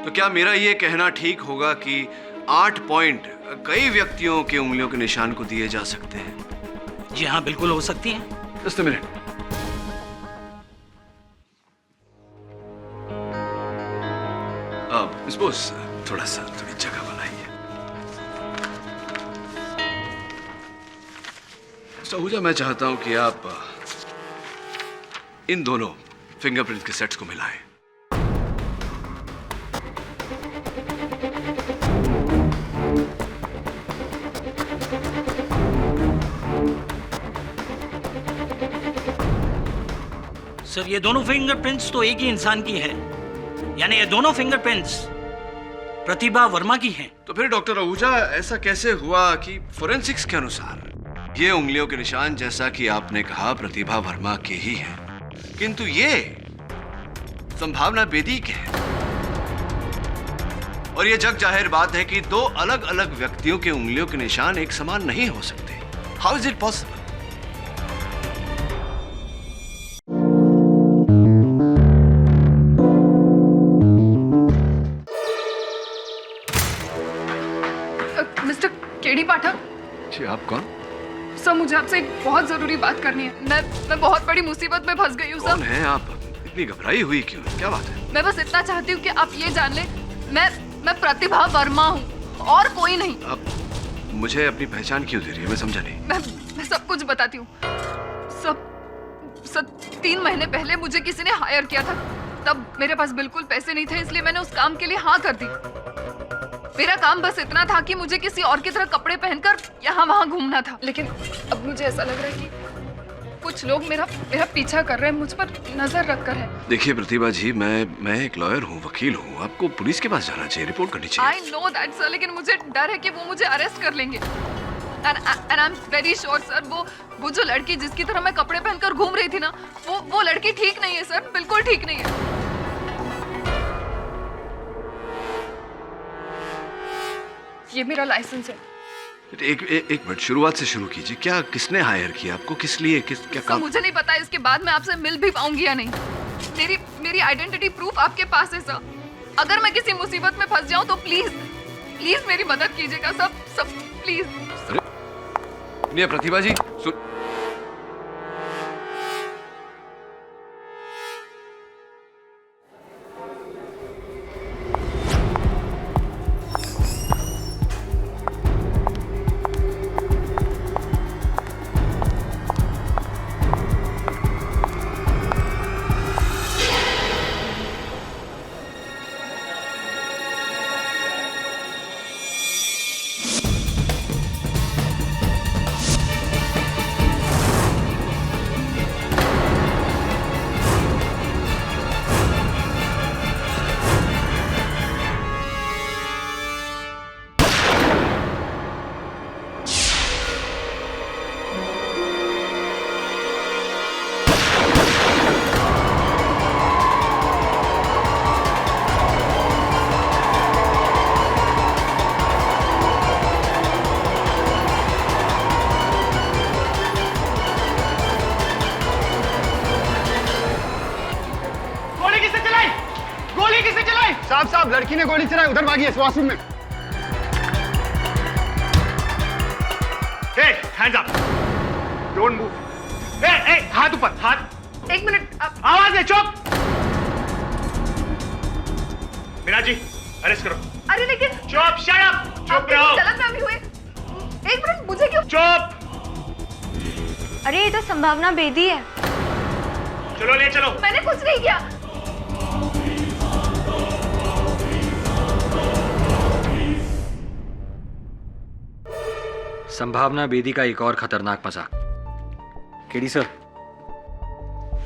तो क्या मेरा ये कहना ठीक होगा कि 8 पॉइंट कई व्यक्तियों के उंगलियों के निशान को दिए जा सकते हैं? जी हाँ, बिल्कुल हो सकती है। Just a minute. अब मिस बोस, थोड़ी जगह बनाइए। सहूजा, मैं चाहता हूं कि आप इन दोनों फिंगरप्रिंट के सेट्स को मिलाएं। सर, ये दोनों फिंगरप्रिंट्स तो एक ही इंसान की है, यानी ये दोनों फिंगरप्रिंट्स प्रतिभा वर्मा की हैं। तो फिर डॉक्टर आहूजा, ऐसा कैसे हुआ कि फोरेंसिक्स के अनुसार ये उंगलियों के निशान, जैसा कि आपने कहा, प्रतिभा वर्मा के ही हैं, किंतु ये संभावना बेदी के हैं? और ये जग जाहिर बात है कि दो अलग अलग व्यक्तियों के उंगलियों के निशान एक समान नहीं हो सकते। How is it possible? Mister KD Pathak. जी, आप कौन? सर, मुझे आपसे एक बहुत जरूरी बात करनी है। मैं बहुत बड़ी मुसीबत में फंस गई हूँ सर। कौन है आप? इतनी घबराई हुई क्यों? क्या बात है? मैं बस इतना चाहती हूँ कि आप ये जान लें, मैं प्रतिभा वर्मा हूँ और कोई नहीं। आप मुझे अपनी पहचान क्यों दे रही है? मैं समझा नहीं। मैं सब कुछ बताती हूँ। सब 3 महीने पहले मुझे किसी ने हायर किया था। तब मेरे पास बिल्कुल पैसे नहीं थे, इसलिए मैंने उस काम के लिए हाँ कर दी। मेरा काम बस इतना था कि मुझे किसी और की तरह कपड़े पहनकर यहाँ वहाँ घूमना था। लेकिन अब मुझे ऐसा लग रहा है कि कुछ लोग मेरा पीछा कर रहे हैं, मुझ पर नजर रखकर है। देखिए प्रतिभा जी, मैं एक लॉयर हूँ, वकील हूँ। आपको पुलिस के पास जाना चाहिए, रिपोर्ट करनी चाहिए। I know that सर, लेकिन मुझे डर है कि वो मुझे अरेस्ट कर लेंगे। And I'm very sure sir, वो जो लड़की जिसकी तरह मैं कपड़े पहनकर घूम रही थी ना, वो लड़की ठीक नहीं है सर, बिल्कुल ठीक नहीं है। ये मेरा लाइसेंस है। एक मिनट, शुरुआत से शुरू कीजिए। क्या, किसने हायर किया आपको? किस लिए? क्या काम? मुझे नहीं पता इसके बाद मैं आपसे मिल भी पाऊंगी या नहीं। मेरी आइडेंटिटी प्रूफ आपके पास है सर। अगर मैं किसी मुसीबत में फंस जाऊं तो प्लीज मेरी मदद कीजिएगा सब प्लीज। नहीं प्रतिभा जी, साहब लड़की ने गोली चलाई, उधर भागी है वॉशरूम में। Hands up, don't move. हाथ ऊपर, हाथ। एक मिनट, आवाज नहीं, चुप। मीना जी, अरेस्ट करो। अरे लेकिन चुप, शट अप, चुप रहो। गलतफहमी हुई। एक मिनट, मुझे क्यों? चुप। अरे ये तो संभावना बेदी है। चलो ले चलो। मैंने कुछ नहीं किया। संभावना बेदी का एक और खतरनाक मजाक। केडी सर,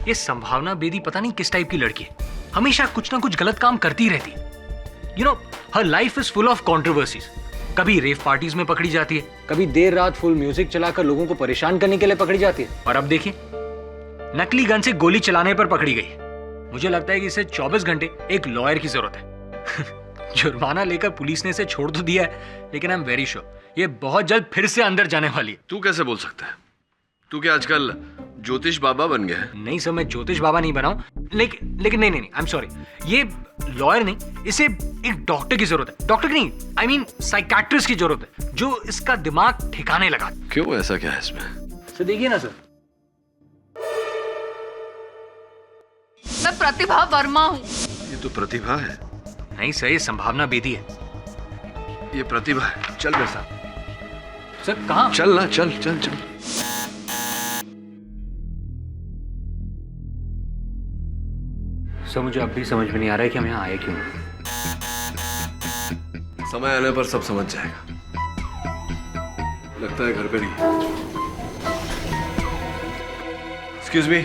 ये संभावना बेदी पता नहीं किस टाइप की लड़की है, हमेशा कुछ ना कुछ गलत काम करती रहती है। You know, her life is full of controversies. कभी रेव पार्टीज में पकड़ी जाती है, कभी देर रात फुल म्यूजिक चलाकर लोगों को परेशान करने के लिए पकड़ी जाती है, और अब देखिए नकली गन से गोली चलाने पर पकड़ी गई। मुझे लगता है कि इसे 24 घंटे एक लॉयर की जरूरत है। जुर्माना लेकर पुलिस ने इसे छोड़ तो दिया है, लेकिन आई एम वेरी श्योर ये बहुत जल्द फिर से अंदर जाने वाली है। तू कैसे बोल सकता है? तू क्या आजकल ज्योतिष बाबा बन गया है? नहीं सर, मैं ज्योतिष बाबा नहीं बनाऊं, लेकिन नहीं, आई एम सॉरी, ये लॉयर नहीं, इसे एक डॉक्टर की जरूरत है। डॉक्टर की नहीं, आई मीन साइकाट्रिस्ट की जरूरत है, जो इसका दिमाग ठिकाने लगा। क्यों, ऐसा क्या है इसमें? सर देखिए ना सर, मैं प्रतिभा वर्मा हूँ। ये तो प्रतिभा है। नहीं सर, ये संभावना बेदी है। ये प्रतिभा है। चल मेरे साथ। सर कहाँ? चल ना, चल चल चल। सर मुझे अब भी समझ में नहीं आ रहा है कि हम यहाँ आए क्यों। समय आने पर सब समझ जाएगा। लगता है घर पे नहीं। एक्सक्यूज मी,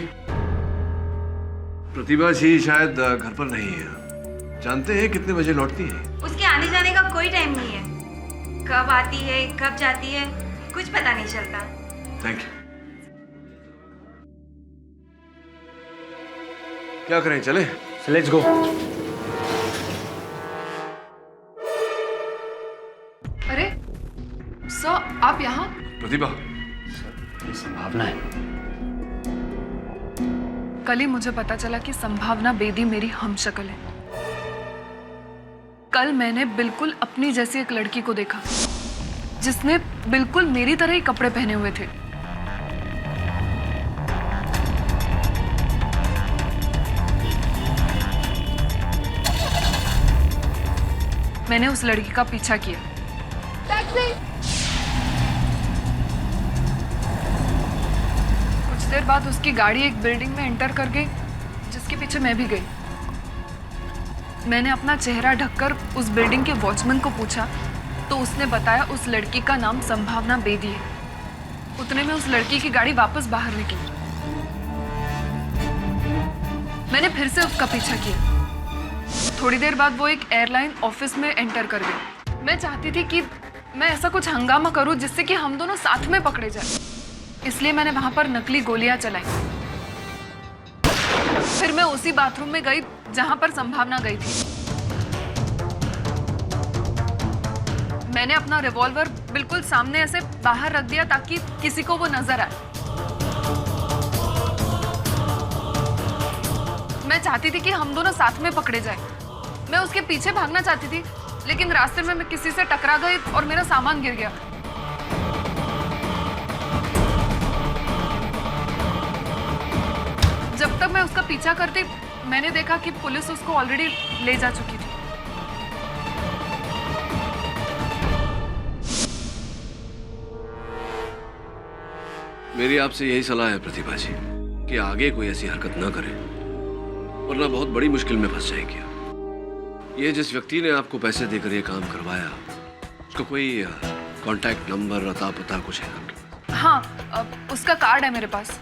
प्रतिभा जी शायद घर पर नहीं है। जानते हैं कितने बजे लौटती है? उसके आने जाने का कोई टाइम नहीं है। कब आती है, कब जाती है, कुछ पता नहीं चलता। Thank you. क्या करें, चले? Let's go. अरे सर, आप यहाँ? प्रतिभा, ये संभावना है। कल ही मुझे पता चला कि संभावना बेदी मेरी हमशक्ल है। कल मैंने बिल्कुल अपनी जैसी एक लड़की को देखा जिसने बिल्कुल मेरी तरह ही कपड़े पहने हुए थे। मैंने उस लड़की का पीछा किया। कुछ देर बाद उसकी गाड़ी एक बिल्डिंग में एंटर कर गई, जिसके पीछे मैं भी गई। मैंने अपना चेहरा ढककर उस बिल्डिंग के वॉचमैन को पूछा तो उसने बताया उस लड़की का नाम संभावना बेदी है। उतने में उस लड़की की गाड़ी वापस बाहर निकली। मैंने फिर से उसका पीछा किया। थोड़ी देर बाद वो एक एयरलाइन ऑफिस में एंटर कर गई। मैं चाहती थी कि मैं ऐसा कुछ हंगामा करूं जिससे कि हम दोनों साथ में पकड़े जाएं। इसलिए मैंने वहां पर नकली गोलियां चलाई। फिर मैं उसी बाथरूम में गई जहां पर संभावना गई थी। मैंने अपना रिवॉल्वर बिल्कुल सामने ऐसे बाहर रख दिया ताकि किसी को वो नजर आए। मैं चाहती थी कि हम दोनों साथ में पकड़े जाएं। मैं उसके पीछे भागना चाहती थी, लेकिन रास्ते में मैं किसी से टकरा गई और मेरा सामान गिर गया। जब तक मैं उसका पीछा करती, मैंने देखा कि पुलिस उसको ऑलरेडी ले जा चुकी थी। मेरी आपसे यही सलाह है प्रतिभा जी कि आगे कोई ऐसी हरकत ना करें, वरना बहुत बड़ी मुश्किल में फंस जाएंगे। ये जिस व्यक्ति ने आपको पैसे देकर ये काम करवाया, उसका कोई कांटेक्ट नंबर, अता पता कुछ है आपके पास? हाँ, उसका कार्ड है मेरे पास।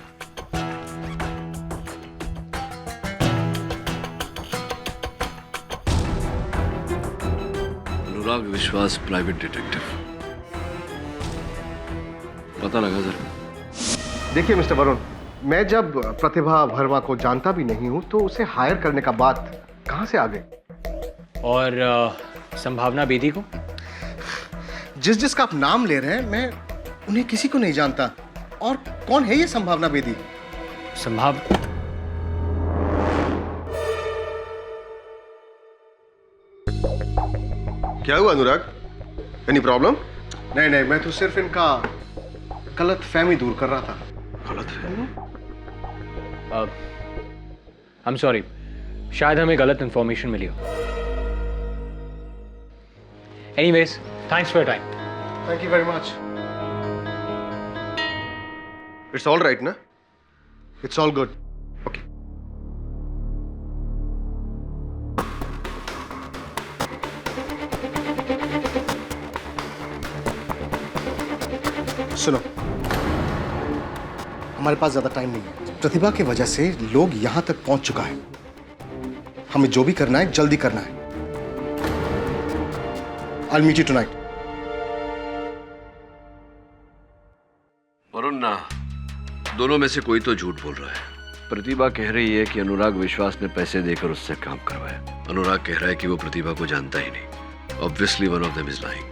अनुराग विश्वास, प्राइवेट डिटेक्टिव। पता लगा जरा। देखिए मिस्टर वरुण, मैं जब प्रतिभा वर्मा को जानता भी नहीं हूं तो उसे हायर करने का बात कहां से आ गई? और संभावना बेदी को? जिसका आप नाम ले रहे हैं, मैं उन्हें किसी को नहीं जानता। और कौन है ये संभावना बेदी? क्या हुआ अनुराग? Any problem? नहीं, मैं तो सिर्फ इनका गलत फहमी दूर कर रहा था। गलत है? आई एम सॉरी, शायद हमें गलत इंफॉर्मेशन मिली हो। Anyways, thanks for your time. Thank you very much. It's all right ना? It's all good. ओके। सुनो, हमारे पास ज्यादा टाइम नहीं है। प्रतिभा की वजह से लोग यहां तक पहुंच चुका है। हमें जो भी करना है जल्दी करना है। I'll meet you tonight. Varun ना, दोनों में से कोई तो झूठ बोल रहा है। प्रतिभा कह रही है कि अनुराग विश्वास ने पैसे देकर उससे काम करवाया। अनुराग कह रहा है कि वो प्रतिभा को जानता ही नहीं। Obviously one of them is lying.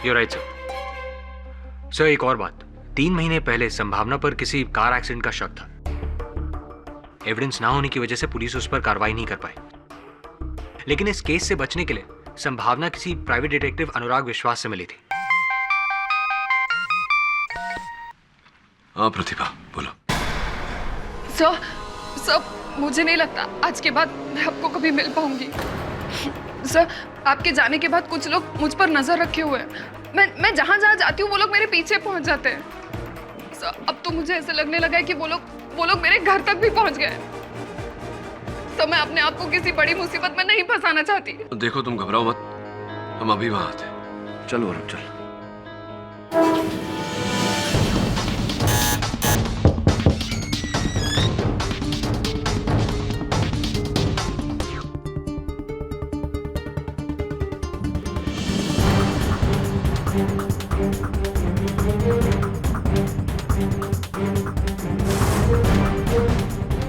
You're right, sir. Sir एक और बात, 3 महीने पहले संभावना पर किसी कार एक्सीडेंट का शक था। एविडेंस ना होने की वजह से पुलिस उस पर कार्रवाई नहीं कर पाई। लेकिन इस केस से बचने के लिए संभावना किसी प्राइवेट डिटेक्टिव अनुराग विश्वास से मिली थी। हाँ प्रतिभा, बोलो। सर, मुझे नहीं लगता आज के बाद मैं आपको कभी मिल पाऊंगी। सर, आपके जाने के बाद कुछ लोग मुझ पर नजर रखे हुए हैं। मैं जहाँ जहाँ जाती हूँ वो लोग मेरे पीछे पहुँच जाते हैं। सर, अब तो मुझे ऐसे लगने लगा है कि वो लोग मेरे घर तक भी पहुँच गए। सर, मैं अपने आप को किसी बड़ी मुसीबत में नहीं फंसाना चाहती। देखो तुम घबराओ मत, हम अभी वहां आते हैं। चलो वरुण, चल।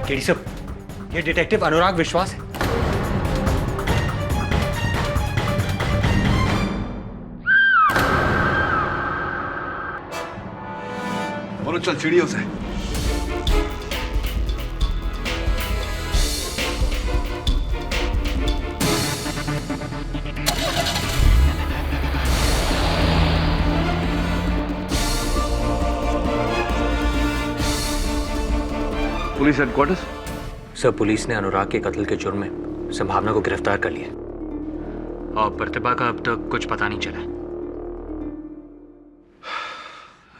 केडी साहब, ये डिटेक्टिव अनुराग विश्वास है। वरुण चल सीढ़ियों से। Police headquarters. सर, पुलिस ने अनुराग के कत्ल के जुर्म में संभावना को गिरफ्तार कर लिया और प्रतिभा का अब तक कुछ पता नहीं चला।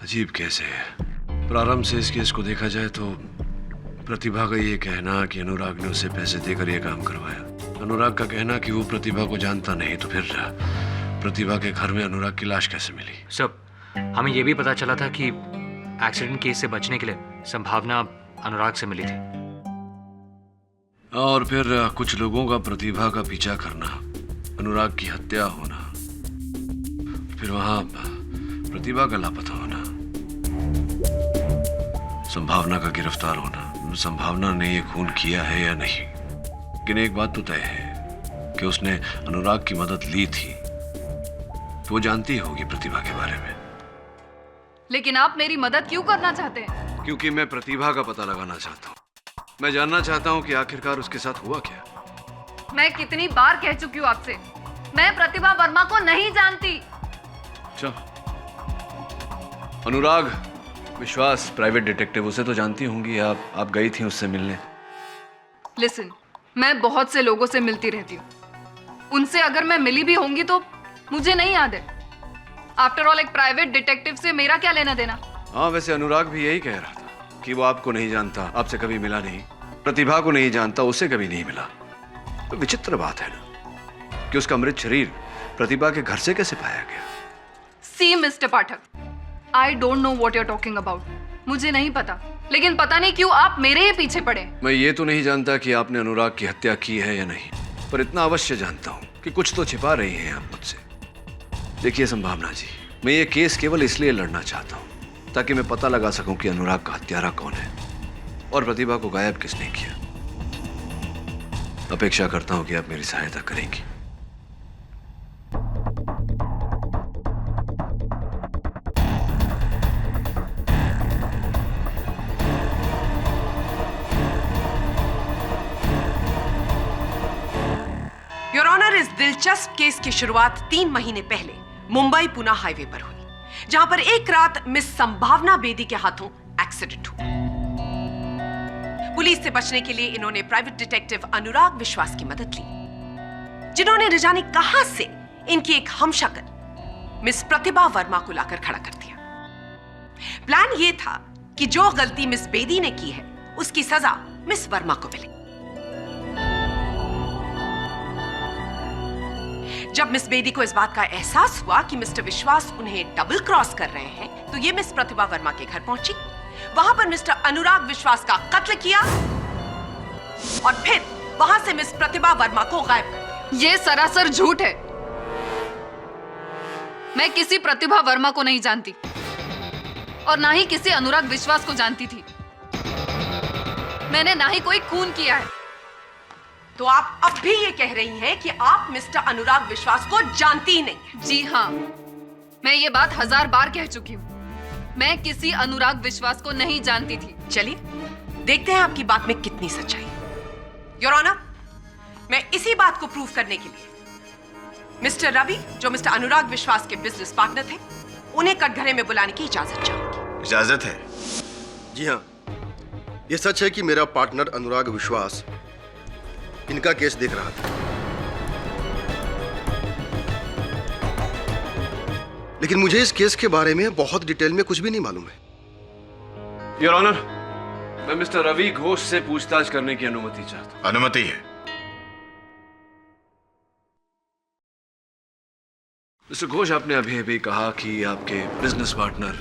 अजीब केस है। प्रारंभ से इस केस को देखा जाए तो प्रतिभा का ये कहना कि अनुराग ने उसे पैसे देकर यह काम करवाया, अनुराग का कहना कि वो प्रतिभा को जानता नहीं, तो फिर प्रतिभा के घर में अनुराग की लाश कैसे मिली? सर, हमें यह भी पता चला था कि एक्सीडेंट केस से बचने के लिए संभावना अनुराग से मिली थी। और फिर कुछ लोगों का प्रतिभा का पीछा करना, अनुराग की हत्या होना, फिर वहां प्रतिभा का लापता होना, संभावना का गिरफ्तार होना। संभावना ने ये खून किया है या नहीं, लेकिन एक बात तो तय है कि उसने अनुराग की मदद ली थी, तो वो जानती होगी प्रतिभा के बारे में। लेकिन आप मेरी मदद क्यों करना चाहते हैं? क्योंकि मैं प्रतिभा का पता लगाना चाहता हूँ। मैं जानना चाहता हूँ कि आखिरकार उसके साथ हुआ क्या। मैं कितनी बार कह चुकी हूँ आपसे, मैं प्रतिभा वर्मा को नहीं जानती। अच्छा, अनुराग विश्वास प्राइवेट डिटेक्टिव, उसे तो जानती होंगी आप गई थी उससे मिलने। लिसन, मैं बहुत से लोगों से मिलती रहती हूँ, उनसे अगर मैं मिली भी होंगी तो मुझे नहीं याद है। आफ्टर ऑल, एक प्राइवेट डिटेक्टिव से मेरा क्या लेना देना? हाँ, वैसे अनुराग भी यही कह रहा था कि वो आपको नहीं जानता, आपसे कभी मिला नहीं, प्रतिभा को नहीं जानता, उससे कभी नहीं मिला। तो विचित्र बात है ना कि उसका मृत शरीर प्रतिभा के घर से कैसे पाया गया? See mister Pathak, I don't know what you are talking about. मुझे नहीं पता, लेकिन पता नहीं क्यों आप मेरे ही पीछे पड़े। मैं ये तो नहीं जानता कि आपने अनुराग की हत्या की है या नहीं, पर इतना अवश्य जानता हूं कि कुछ तो छिपा रही हैं आप मुझसे। देखिए संभावना जी, मैं ये केस केवल इसलिए लड़ना चाहता हूं ताकि मैं पता लगा सकूं कि अनुराग का हत्यारा कौन है और प्रतिभा को गायब किसने किया। अपेक्षा करता हूं कि आप मेरी सहायता करेंगी। योर ऑनर, इस दिलचस्प केस की शुरुआत 3 महीने पहले मुंबई पुणे हाईवे पर हुई, जहां पर एक रात मिस संभावना बेदी के हाथों एक्सीडेंट हुआ। पुलिस से बचने के लिए इन्होंने प्राइवेट डिटेक्टिव अनुराग विश्वास की मदद ली, जिन्होंने न जाने कहां से इनकी एक हमशक्ल मिस प्रतिभा वर्मा को लाकर खड़ा कर दिया। प्लान यह था कि जो गलती मिस बेदी ने की है उसकी सजा मिस वर्मा को मिले। जब मिस बेदी को इस बात का एहसास हुआ कि मिस्टर विश्वास उन्हें डबल क्रॉस कर रहे हैं, तो ये मिस प्रतिभा वर्मा के घर पहुंची, वहां पर मिस्टर अनुराग विश्वास का कत्ल किया और फिर वहां से मिस प्रतिभा वर्मा को गायब कर दिया। ये सरासर झूठ है। मैं किसी प्रतिभा वर्मा को नहीं जानती और ना ही किसी अनुराग विश्वास को जानती थी। मैंने ना ही कोई खून किया है। तो आप अब भी ये कह रही हैं कि आप मिस्टर अनुराग विश्वास को जानती ही नहीं? जी हाँ, मैं ये बात 1000 बार कह चुकी हूँ। मैं किसी अनुराग विश्वास को नहीं जानती थी। चलिए, देखते हैं आपकी बात में कितनी सच्चाई है। योर ऑनर, मैं इसी बात को प्रूव करने के लिए मिस्टर रवि, जो मिस्टर अनुराग विश्वास के बिजनेस पार्टनर थे, उन्हें कटघरे में बुलाने की इजाजत चाहूंगी। इजाजत है? जी हाँ, यह सच है कि मेरा पार्टनर अनुराग विश्वास इनका केस देख रहा था, लेकिन मुझे इस केस के बारे में बहुत डिटेल में कुछ भी नहीं मालूम है। योर ऑनर, मैं मिस्टर रवि घोष से पूछताछ करने की अनुमति चाहता हूं। अनुमति है। मिस्टर घोष, आपने अभी अभी कहा कि आपके बिजनेस पार्टनर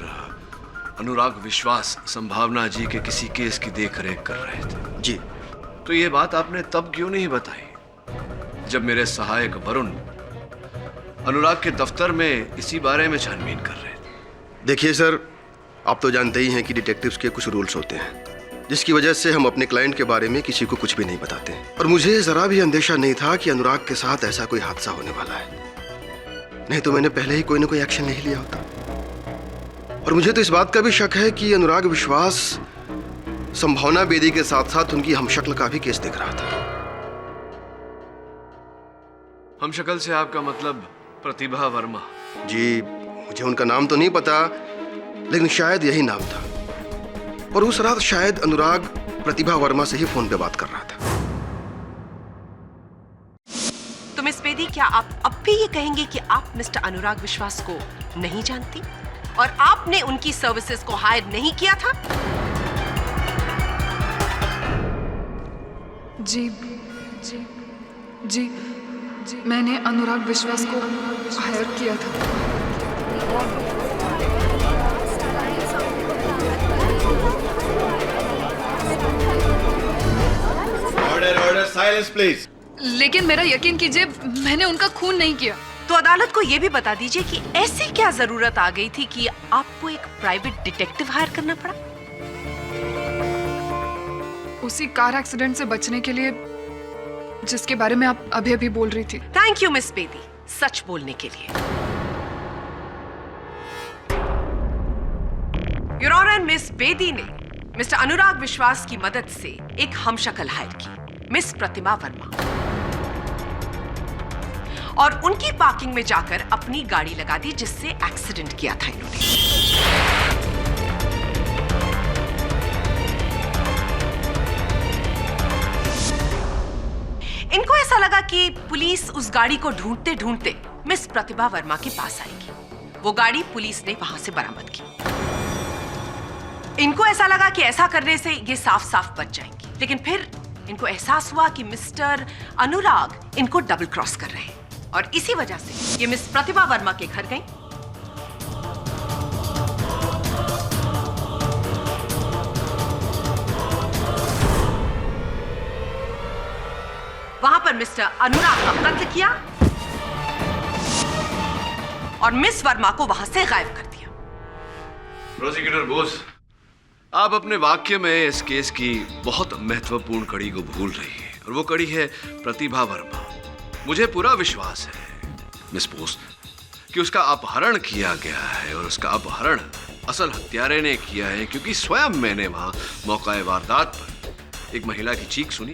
अनुराग विश्वास संभावना जी के किसी केस की देखरेख कर रहे थे। जी। तो ये बात आपने तब क्यों नहीं बताई जब मेरे सहायक वरुण अनुराग के दफ्तर में इसी बारे में छानबीन कर रहे थे? देखिए सर, आप तो जानते ही हैं कि डिटेक्टिव्स के कुछ रूल्स होते हैं, जिसकी वजह से हम अपने क्लाइंट के बारे में किसी को कुछ भी नहीं बताते। और मुझे जरा भी अंदेशा नहीं था कि अनुराग के साथ ऐसा कोई हादसा होने वाला है, नहीं तो मैंने पहले ही कोई ना कोई एक्शन नहीं लिया होता। और मुझे तो इस बात का भी शक है कि अनुराग विश्वास संभावना बेदी के साथ साथ उनकी हमशक्ल का भी केस देख रहा था। हमशक्ल से आपका मतलब प्रतिभा वर्मा? जी, मुझे उनका नाम तो नहीं पता, लेकिन शायद यही नाम था। और उस रात शायद अनुराग प्रतिभा वर्मा से ही फोन पे बात कर रहा था। तो मिस बेदी, क्या आप अब भी ये कहेंगे कि आप मिस्टर अनुराग विश्वास को नहीं जानती और आपने उनकी सर्विसेज को हायर नहीं किया था? जी जी जी जी, मैंने अनुराग विश्वास को हायर किया था। Order, silence please. लेकिन मेरा यकीन कीजिए, मैंने उनका खून नहीं किया। तो अदालत को यह भी बता दीजिए कि ऐसी क्या जरूरत आ गई थी कि आपको एक प्राइवेट डिटेक्टिव हायर करना पड़ा? उसी कार एक्सीडेंट से बचने के लिए जिसके बारे में आप अभी अभी बोल रही थी। थैंक यू मिस बेदी, सच बोलने के लिए। योर ऑनर, मिस बेदी ने मिस्टर अनुराग विश्वास की मदद से एक हमशक्ल हायर की, मिस प्रतिभा वर्मा, और उनकी पार्किंग में जाकर अपनी गाड़ी लगा दी, जिससे एक्सीडेंट किया था इन्होंने। इनको ऐसा लगा कि पुलिस उस गाड़ी को ढूंढते ढूंढते मिस प्रतिभा वर्मा के पास आएगी। वो गाड़ी पुलिस ने वहां से बरामद की। इनको ऐसा लगा कि ऐसा करने से ये साफ साफ बच जाएंगी, लेकिन फिर इनको एहसास हुआ कि मिस्टर अनुराग इनको डबल क्रॉस कर रहे हैं, और इसी वजह से ये मिस प्रतिभा वर्मा के घर गई। वहां पर मिस्टर अनुराग का कत्ल किया और मिस वर्मा को वहां से गायब कर दिया। प्रोसिक्यूटर बोस, आप अपने वाक्य में इस केस की बहुत महत्वपूर्ण कड़ी को भूल रही हैं, और वो कड़ी है प्रतिभा वर्मा। मुझे पूरा विश्वास है मिस बोस कि उसका अपहरण किया गया है, और उसका अपहरण असल हत्यारे ने किया है, क्योंकि स्वयं मैंने वहां मौका वारदात पर एक महिला की चीख सुनी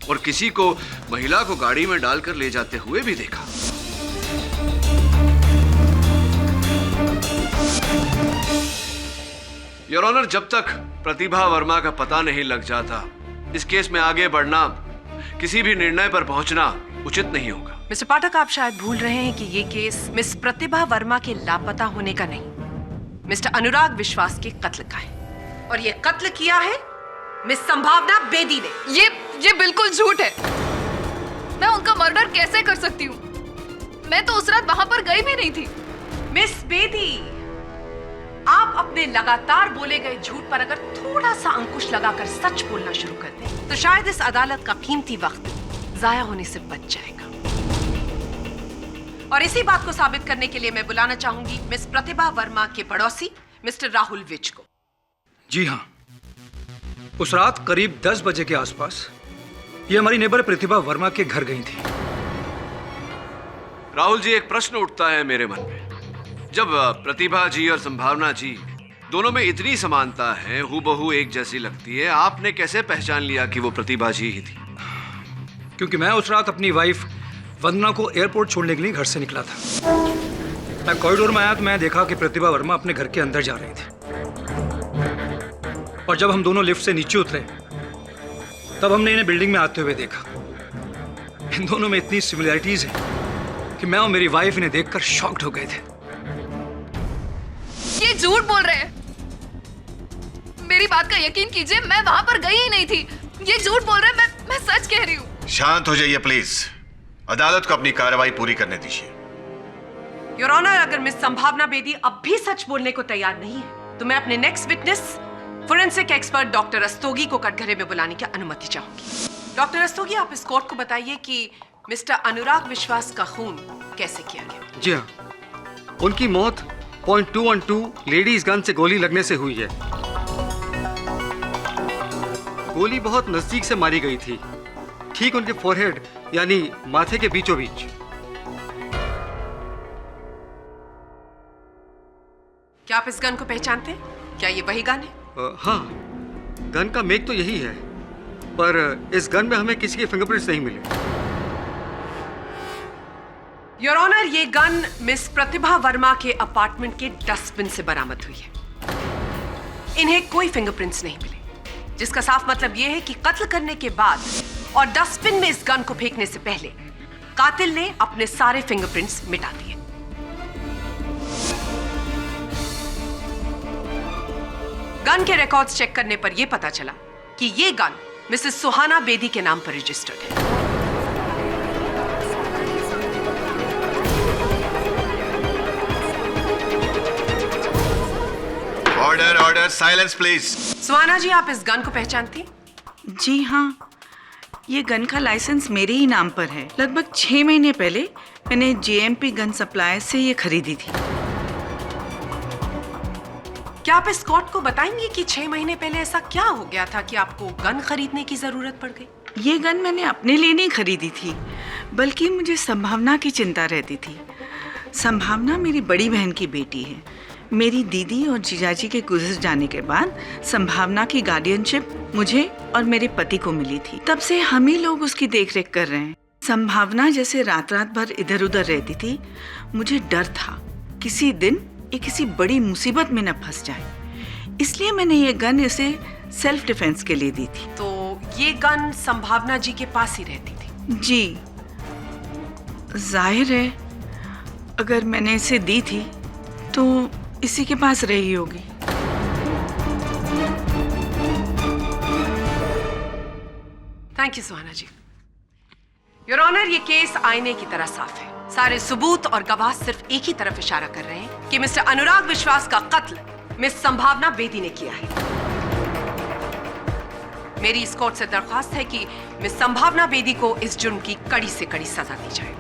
और किसी को महिला को गाड़ी में डालकर ले जाते हुए भी देखा। योर ऑनर, जब तक प्रतिभा वर्मा का पता नहीं लग जाता, इस केस में आगे बढ़ना, किसी भी निर्णय पर पहुंचना उचित नहीं होगा। मिस्टर पाठक, आप शायद भूल रहे हैं कि ये केस मिस प्रतिभा वर्मा के लापता होने का नहीं, मिस्टर अनुराग विश्वास के कत्ल का है, और ये कत्ल किया है मिस संभावना बेदी ने। ये बिल्कुल झूठ है। मैं उनका मर्डर कैसे कर सकती हूँ? मैं तो उस रात वहां पर गई भी नहीं थी। मिस बेदी, आप अपने लगातार बोले गए झूठ पर अगर थोड़ा सा अंकुश लगाकर सच बोलना शुरू कर दें, तो शायद इस अदालत का कीमती वक्त जाया होने से बच जाएगा। और इसी बात को साबित करने के लिए मैं बुलाना चाहूंगी मिस प्रतिभा वर्मा के पड़ोसी मिस्टर राहुल विज को। जी हाँ, उस रात करीब 10 बजे के आसपास ये हमारी नेबर प्रतिभा वर्मा के घर गई थी। राहुल जी, एक प्रश्न उठता है मेरे मन में। जब प्रतिभा जी और संभावना जी दोनों में इतनी समानता है, हूबहू एक जैसी लगती है, आपने कैसे पहचान लिया कि वो प्रतिभा जी ही थी? क्योंकि मैं उस रात अपनी वाइफ वंदना को एयरपोर्ट छोड़ने के लिए घर से निकला था। मैं कॉरिडोर में आया तो मैं देखा कि प्रतिभा वर्मा अपने घर के अंदर जा रही थी, और जब हम दोनों लिफ्ट से नीचे उतरे तब हमने इन्हें बिल्डिंग में आते हुए देखा। इन दोनों में इतनी सिमिलैरिटीज है कि मैं और मेरी वाइफ इन्हें देखकर शॉक्ड हो गए थे। ये झूठ बोल रहे हैं। मेरी बात का यकीन कीजिए, मैं वहां पर गई ही नहीं थी। ये झूठ बोल रहे हैं, मैं सच कह रही हूँ। शांत हो जाइए प्लीज, अदालत को अपनी कार्रवाई पूरी करने दीजिए। योर ऑनर, अगर मिस संभावना बेदी अब भी सच बोलने को तैयार नहीं है तो मैं अपने next witness forensic expert doctor Rastogi को कटघरे में बुलाने की अनुमति चाहूंगी। डॉक्टर रस्तोगी, आप इस कोर्ट को बताइए कि मिस्टर अनुराग विश्वास का खून कैसे किया गया? जी हाँ, उनकी मौत .212 लेडीज गन से गोली लगने से हुई है। गोली बहुत नजदीक से मारी गई थी, ठीक उनके फोरहेड यानी माथे के बीचों बीच। क्या आप इस गन को पहचानते हैं? क्या ये वही गन है? हाँ, गन का मेक तो यही है, पर इस गन में हमें किसी के फिंगरप्रिंट्स नहीं मिले। योर ऑनर, ये गन मिस प्रतिभा वर्मा के अपार्टमेंट के डस्टबिन से बरामद हुई है। इन्हें कोई फिंगरप्रिंट्स नहीं मिले, जिसका साफ मतलब यह है कि कत्ल करने के बाद और डस्टबिन में इस गन को फेंकने से पहले कातिल ने अपने सारे फिंगरप्रिंट्स मिटा दिए। गन के रिकॉर्ड्स चेक करने पर यह पता चला कि यह गन मिसेस सुहाना बेदी के नाम पर रजिस्टर्ड है। Order order, silence please. Suhana ji, आप इस गन को पहचानती? जी हाँ, ये गन का लाइसेंस मेरे ही नाम पर है। लगभग 6 महीने पहले मैंने JMP गन सप्लाई से ये खरीदी थी। क्या आप इस कोर्ट को बताएंगे कि 6 महीने पहले ऐसा क्या हो गया था कि आपको गन खरीदने की जरूरत पड़ गई? ये गन मैंने अपने लिए नहीं खरीदी थी, बल्कि मुझे संभावना की चिंता रहती थी। संभावना मेरी बड़ी बहन की बेटी है। मेरी दीदी और जीजाजी के गुजर जाने के बाद संभावना की गार्डियनशिप मुझे और मेरे पति को मिली थी। तब से हम ही लोग उसकी देखरेख कर रहे हैं। संभावना जैसे रात रात भर इधर उधर रहती थी, मुझे डर था किसी दिन ये किसी बड़ी मुसीबत में न फंस जाए। इसलिए मैंने ये गन इसे सेल्फ डिफेंस के लिए दी थी। तो ये गन संभावना जी के पास ही रहती थी? जी, जाहिर है अगर मैंने इसे दी थी तो इसी के पास रही होगी। Thank you Suhana ji. Your honour, ये केस आईने की तरह साफ है। सारे सबूत और गवाह सिर्फ एक ही तरफ इशारा कर रहे हैं कि मिस्टर अनुराग विश्वास का कत्ल मिस संभावना बेदी ने किया है। मेरी इस कोर्ट से दरख्वास्त है कि मिस संभावना बेदी को इस जुर्म की कड़ी से कड़ी सजा दी जाए।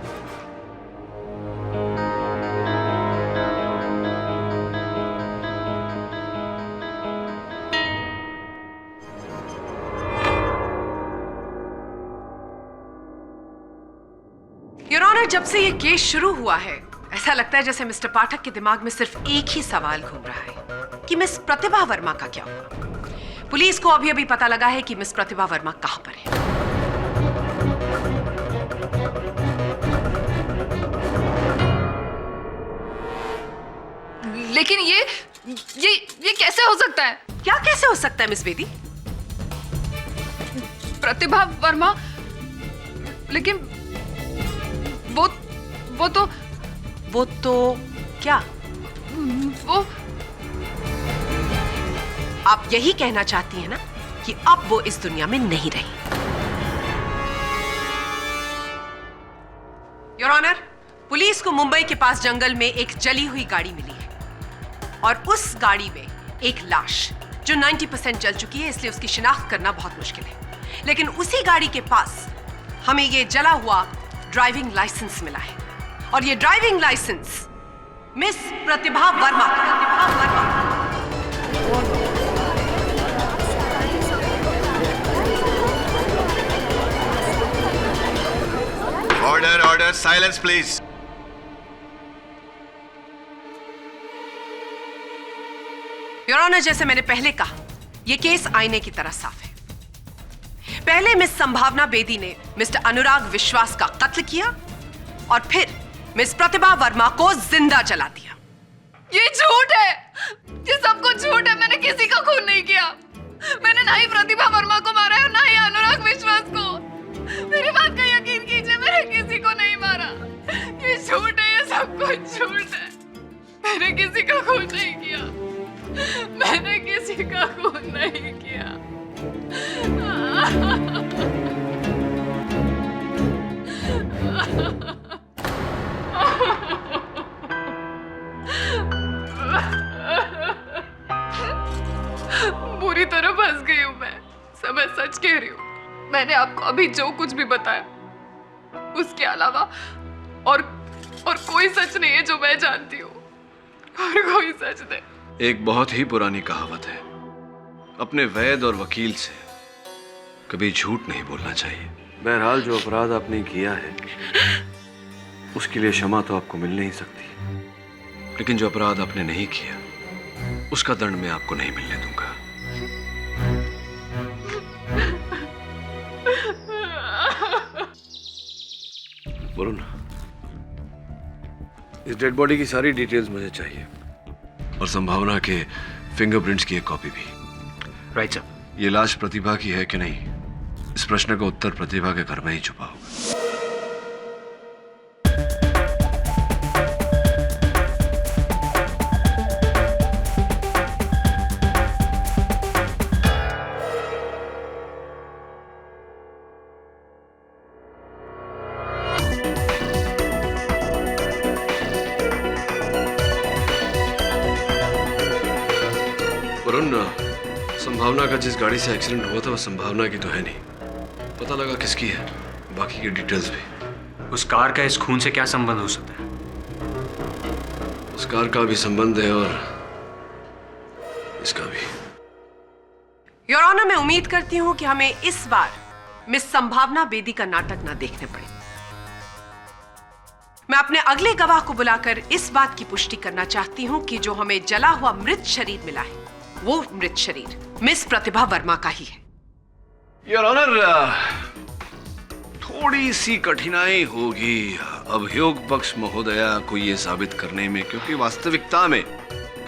योर ऑनर, जब से ये केस शुरू हुआ है ऐसा लगता है जैसे मिस्टर पाठक के दिमाग में सिर्फ एक ही सवाल घूम रहा है कि मिस प्रतिभा वर्मा का क्या हुआ। पुलिस को अभी अभी पता लगा है कि मिस प्रतिभा वर्मा कहां पर है। लेकिन ये कैसे हो सकता है? क्या कैसे हो सकता है मिस बेदी? प्रतिभा वर्मा, लेकिन वो तो क्या? वो आप यही कहना चाहती हैं ना कि अब वो इस दुनिया में नहीं रही? योर ऑनर, पुलिस को मुंबई के पास जंगल में एक जली हुई गाड़ी मिली है और उस गाड़ी में एक लाश जो 90% जल चुकी है, इसलिए उसकी शिनाख्त करना बहुत मुश्किल है। लेकिन उसी गाड़ी के पास हमें ये जला हुआ ड्राइविंग लाइसेंस मिला है और ये driving licence miss Pratibha Verma order order, silence please. Your honour, जैसे मैंने पहले कहा, यह केस आईने की तरह साफ है। पहले मिस संभावना बेदी ने मिस्टर अनुराग विश्वास का कत्ल किया और फिर मिस प्रतिभा वर्मा को जिंदा जला दिया। ये झूठ है, ये सब कुछ झूठ है। मैंने किसी का खून नहीं किया। मैंने ना ही प्रतिभा वर्मा को मारा है, ना ही अनुराग विश्वास को। मेरी बात का यकीन कीजिए, मैंने किसी को नहीं मारा। ये झूठ है, ये सब कुछ झूठ है। मैंने किसी का खून नहीं किया। मैंने किसी का खून नहीं किया। बुरी तरह फंस गई हूँ मैं। सब मैं सच कह रही हूँ। मैंने आपको अभी जो कुछ भी बताया, उसके अलावा और कोई सच नहीं है जो मैं जानती हूँ। और कोई सच नहीं। एक बहुत ही पुरानी कहावत है, अपने वैद और वकील से कभी झूठ नहीं बोलना चाहिए। बहरहाल जो अपराध आपने किया है उसके लिए क्षमा तो आपको मिल नहीं सकती, लेकिन जो अपराध आपने नहीं किया उसका दंड मैं आपको नहीं मिलने दूंगा। वरुण, इस डेड बॉडी की सारी डिटेल्स मुझे चाहिए और संभावना के फिंगरप्रिंट्स की एक कॉपी भी। Right sir. ये लाश प्रतिभा की है कि नहीं, इस प्रश्न का उत्तर प्रतिभा के घर में ही छुपा होगा। वरुण, संभावना का जिस गाड़ी से एक्सीडेंट हुआ था वो संभावना की तो है नहीं। पता लगा किसकी है, बाकी की डिटेल्स भी। उस कार का इस खून से क्या संबंध हो सकता है? उस कार का भी संबंध है और इसका भी। योर ऑनर, मैं उम्मीद करती हूं कि हमें इस बार मिस संभावना बेदी का नाटक ना देखने पड़े। मैं अपने अगले गवाह को बुलाकर इस बात की पुष्टि करना चाहती हूं कि जो हमें जला हुआ मृत शरीर मिला है वो मृत शरीर मिस प्रतिभा वर्मा का ही है। योर ऑनर, थोड़ी सी कठिनाई होगी अभियोग पक्ष महोदया को यह साबित करने में, क्योंकि वास्तविकता में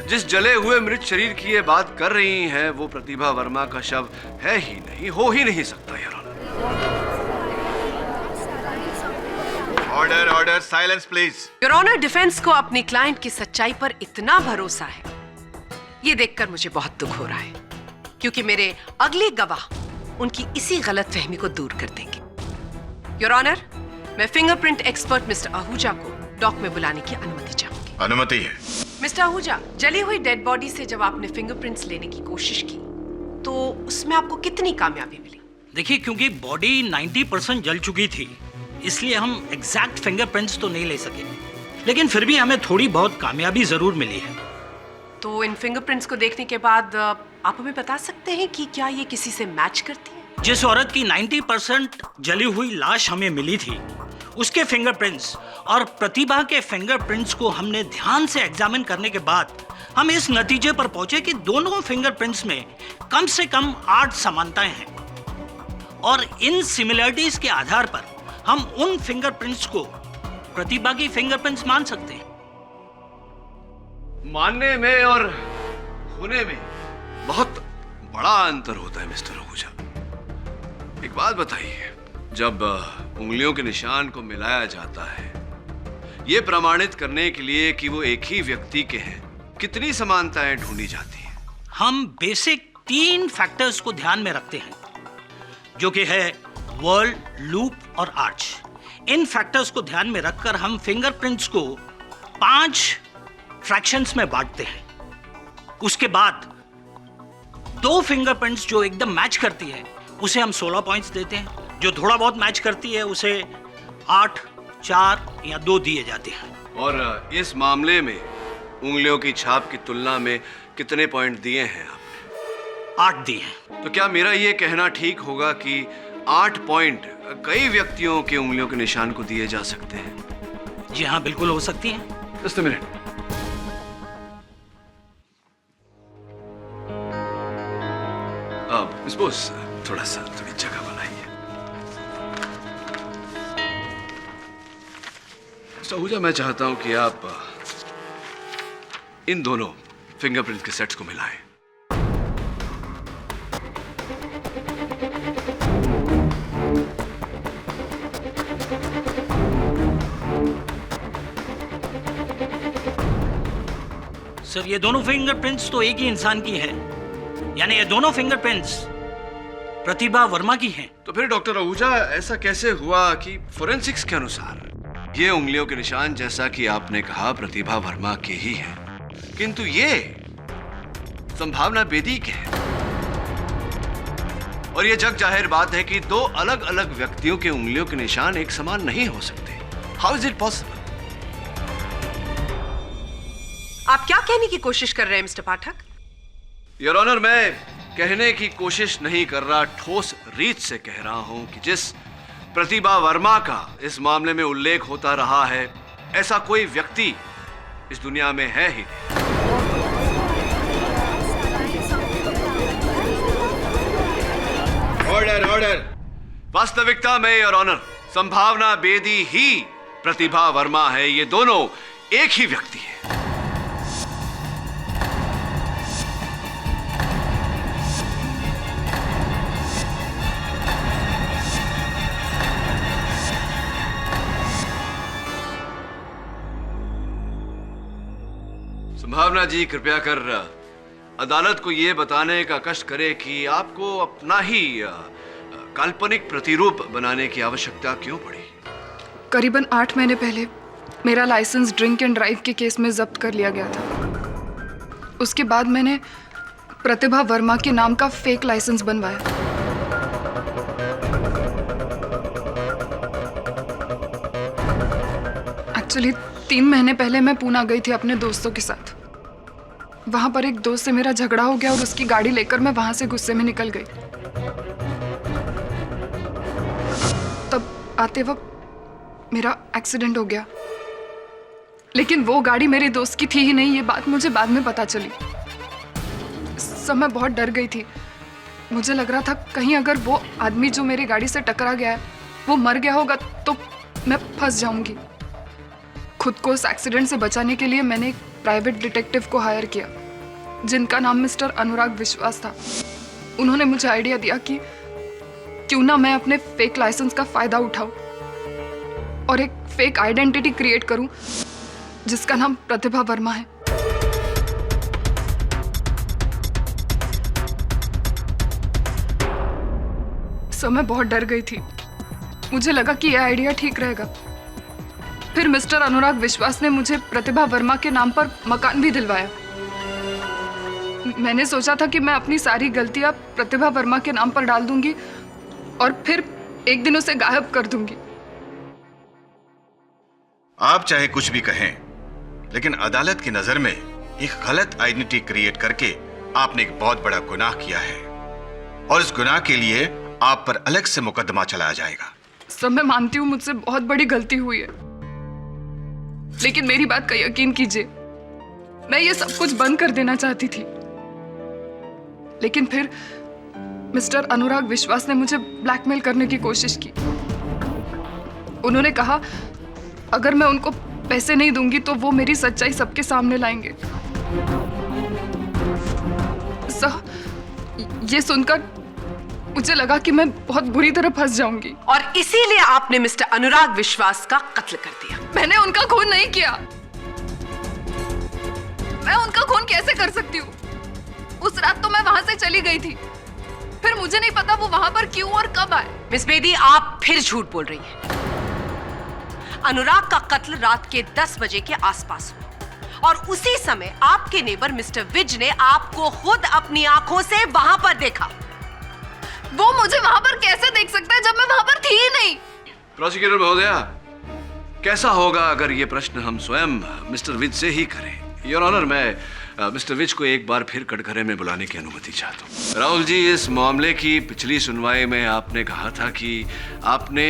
जिस जले हुए मृत शरीर की ये बात कर रही हैं वो प्रतिभा वर्मा का शव है ही नहीं, हो ही नहीं सकता। Your honour, order order, silence please. Your honour, defence को अपनी क्लाइंट की सच्चाई पर इतना भरोसा है, ये देखकर मुझे बहुत दुख हो रहा है, क्योंकि मेरे अगले गवाह उनकी इसी गलतफहमी को दूर कर देंगे। योर ऑनर, मैं फिंगरप्रिंट एक्सपर्ट मिस्टर आहूजा को डॉक में बुलाने की अनुमति चाहूंगी। अनुमति है। मिस्टर आहूजा, जली हुई डेड बॉडी से जब आपने फिंगरप्रिंट्स लेने की कोशिश की तो उसमें आपको कितनी कामयाबी मिली? देखिए, क्योंकि बॉडी 90% जल चुकी थी, इसलिए हम एग्जैक्ट फिंगरप्रिंट्स तो नहीं ले सके, लेकिन फिर भी हमें थोड़ी बहुत कामयाबी जरूर मिली है। तो इन फिंगरप्रिंट्स को देखने के बाद आप हमें बता सकते हैं कि क्या ये किसी से मैच करती है? जिस औरत की 90% जली हुई लाश हमें मिली थी, उसके फिंगरप्रिंट्स और प्रतिभा के फिंगरप्रिंट्स को हमने ध्यान से एग्जामिन करने के बाद हम इस नतीजे पर पहुंचे कि दोनों फिंगरप्रिंट्स में कम से कम 8 समानताएं हैं, और इन सिमिलरिटीज के आधार पर हम उन फिंगरप्रिंट्स को प्रतिभा की फिंगरप्रिंट्स मान सकते हैं। मानने में और होने में बहुत बड़ा अंतर होता है मिस्टर आहूजा। एक बात बताइए, जब उंगलियों के निशान को मिलाया जाता है यह प्रमाणित करने के लिए कि वो एक ही व्यक्ति के हैं, कितनी समानताएं ढूंढी जाती हैं? हम बेसिक 3 फैक्टर्स को ध्यान में रखते हैं, जो कि है वर्ल्ड, लूप और आर्च। इन फैक्टर्स को ध्यान में रखकर हम फिंगरप्रिंट्स को 5 फ्रैक्शंस में बांटते हैं। उसके बाद 2 फिंगरप्रिंट्स जो एकदम मैच करती है उसे हम 16 पॉइंट्स देते हैं, जो थोड़ा बहुत मैच करती है उसे 8, 4 या 2 दिए जाते हैं। और इस मामले में उंगलियों की छाप की तुलना में कितने पॉइंट दिए हैं आपने? 8 दिए हैं। तो क्या मेरा यह कहना ठीक होगा कि 8 पॉइंट कई व्यक्तियों के उंगलियों के निशान को दिए जा सकते हैं? जी हाँ, बिल्कुल हो सकती है। Just a minute. Miss Bose, थोड़ी जगह बनाइए। सहूजा, मैं चाहता हूं कि आप इन दोनों फिंगरप्रिंट के सेट्स को मिलाएं। सर, ये दोनों फिंगरप्रिंट्स तो एक ही इंसान की हैं, यानी ये दोनों फिंगरप्रिंट्स प्रतिभा वर्मा की हैं। तो फिर डॉक्टर आहूजा, ऐसा कैसे हुआ कि फोरेंसिक्स के अनुसार ये उंगलियों के निशान, जैसा कि आपने कहा, प्रतिभा वर्मा के ही हैं, किंतु ये संभावना बेदी के हैं? और ये जग जाहिर बात है कि दो अलग अलग व्यक्तियों के उंगलियों के निशान एक समान नहीं हो सकते। How is it possible? आप क्या कहने की कोशिश कर रहे हैं मिस्टर पाठक? योर ऑनर, मैं कहने की कोशिश नहीं कर रहा, ठोस रीत से कह रहा हूं कि जिस प्रतिभा वर्मा का इस मामले में उल्लेख होता रहा है, ऐसा कोई व्यक्ति इस दुनिया में है ही नहीं। Order order. वास्तविकता में योर ऑनर, संभावना बेदी ही प्रतिभा वर्मा है। ये दोनों एक ही व्यक्ति है। संभावना जी, कृपया कर अदालत को यह बताने का कष्ट करे कि आपको अपना ही काल्पनिक प्रतिरूप बनाने की आवश्यकता क्यों पड़ी? करीबन 8 महीने पहले मेरा लाइसेंस ड्रिंक एंड ड्राइव के केस में जब्त कर लिया गया था। उसके बाद मैंने प्रतिभा वर्मा के नाम का फेक लाइसेंस बनवाया। एक्चुअली 3 महीने पहले मैं पूना गई थी अपने दोस्तों के साथ। वहां पर एक दोस्त से मेरा झगड़ा हो गया और उसकी गाड़ी लेकर मैं वहां से गुस्से में निकल गई। तब आते वक्त मेरा एक्सीडेंट हो गया, लेकिन वो गाड़ी मेरे दोस्त की थी ही नहीं। ये बात मुझे बाद में पता चली। सब मैं बहुत डर गई थी। मुझे लग रहा था कहीं अगर वो आदमी जो मेरी गाड़ी से टकरा गया है वो मर गया होगा तो मैं फंस जाऊंगी। खुद को उस एक्सीडेंट से बचाने के लिए मैंने एक प्राइवेट डिटेक्टिव को हायर किया, जिनका नाम मिस्टर अनुराग विश्वास था। उन्होंने मुझे आइडिया दिया कि क्यों ना मैं अपने फेक लाइसेंस का फायदा उठाऊं और एक फेक आइडेंटिटी क्रिएट करूं जिसका नाम प्रतिभा वर्मा है। सो मैं बहुत डर गई थी। मुझे लगा कि यह आइडिया ठीक रहेगा। फिर मिस्टर अनुराग विश्वास ने मुझे प्रतिभा वर्मा के नाम पर मकान भी दिलवाया। मैंने सोचा था कि मैं अपनी सारी गलतियां प्रतिभा वर्मा के नाम पर डाल दूंगी और फिर एक दिन उसे गायब कर दूंगी। आप चाहे कुछ भी कहें, लेकिन अदालत की नजर में एक गलत आइडेंटिटी क्रिएट करके आपने एक बहुत बड़ा गुनाह किया है और इस गुनाह के लिए आप पर अलग से मुकदमा चलाया जाएगा। सब मैं मानती हूँ मुझसे बहुत बड़ी गलती हुई है, लेकिन मेरी बात का यकीन कीजिए, मैं ये सब कुछ बंद कर देना चाहती थी। लेकिन फिर मिस्टर अनुराग विश्वास ने मुझे ब्लैकमेल करने की कोशिश की। उन्होंने कहा अगर मैं उनको पैसे नहीं दूंगी तो वो मेरी सच्चाई सबके सामने लाएंगे। ये सुनकर मुझे लगा कि मैं बहुत बुरी तरह फंस जाऊंगी और इसीलिए आपने मिस्टर अनुराग विश्वास का कत्ल कर दिया। मैंने उनका खून नहीं किया। मैं उनका खून कैसे कर सकती हूँ? उस रात तो मैं वहां से चली गई थी, फिर मुझे नहीं पता वो वहां पर क्यों और कब आए। मिस बेदी, आप फिर झूठ बोल रही हैं। अनुराग का कत्ल रात के 10 बजे के आसपास हुआ और उसी समय आपके नेबर मिस्टर विज ने आपको खुद अपनी आंखों से वहां पर देखा। वो मुझे वहां पर कैसे देख सकता है जब मैं वहां पर थी ही नहीं? प्रोसिक्यूटर महोदया, कैसा होगा अगर ये प्रश्न हम स्वयं मिस्टर विज से ही करें? योर ऑनर, मैं मिस्टर विज को एक बार फिर कटघरे में बुलाने की अनुमति चाहता हूँ। राहुल जी, इस मामले की पिछली सुनवाई में आपने कहा था कि आपने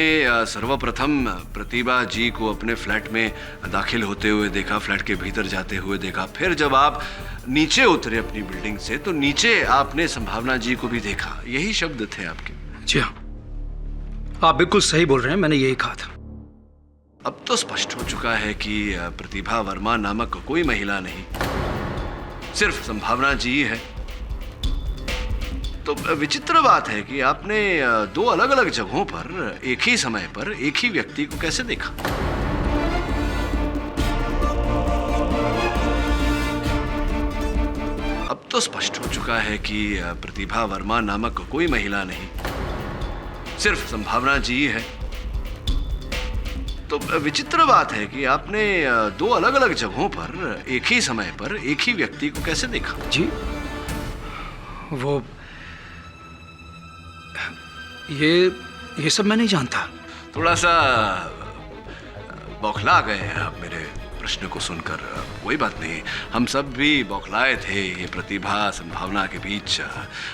सर्वप्रथम प्रतिभा जी को अपने फ्लैट में दाखिल होते हुए देखा, फ्लैट के भीतर जाते हुए देखा। फिर जब आप नीचे उतरे अपनी बिल्डिंग से तो नीचे आपने संभावना जी को भी देखा। यही शब्द थे आपके? जी हाँ, आप बिल्कुल सही बोल रहे हैं, मैंने यही कहा था। अब तो स्पष्ट हो चुका है कि प्रतिभा वर्मा नामक कोई महिला नहीं, सिर्फ संभावना जी है। तो विचित्र बात है कि आपने दो अलग अलग जगहों पर एक ही समय पर एक ही व्यक्ति को कैसे देखा? अब तो स्पष्ट हो चुका है कि प्रतिभा वर्मा नामक कोई महिला नहीं, सिर्फ संभावना जी है। तो विचित्र बात है कि आपने दो अलग अलग जगहों पर एक ही समय पर एक ही व्यक्ति को कैसे देखा? जी, वो ये सब मैं नहीं जानता। थोड़ा सा बौखला गए आप मेरे प्रश्न को सुनकर। कोई बात नहीं, हम सब भी बौखलाए थे ये प्रतिभा संभावना के बीच।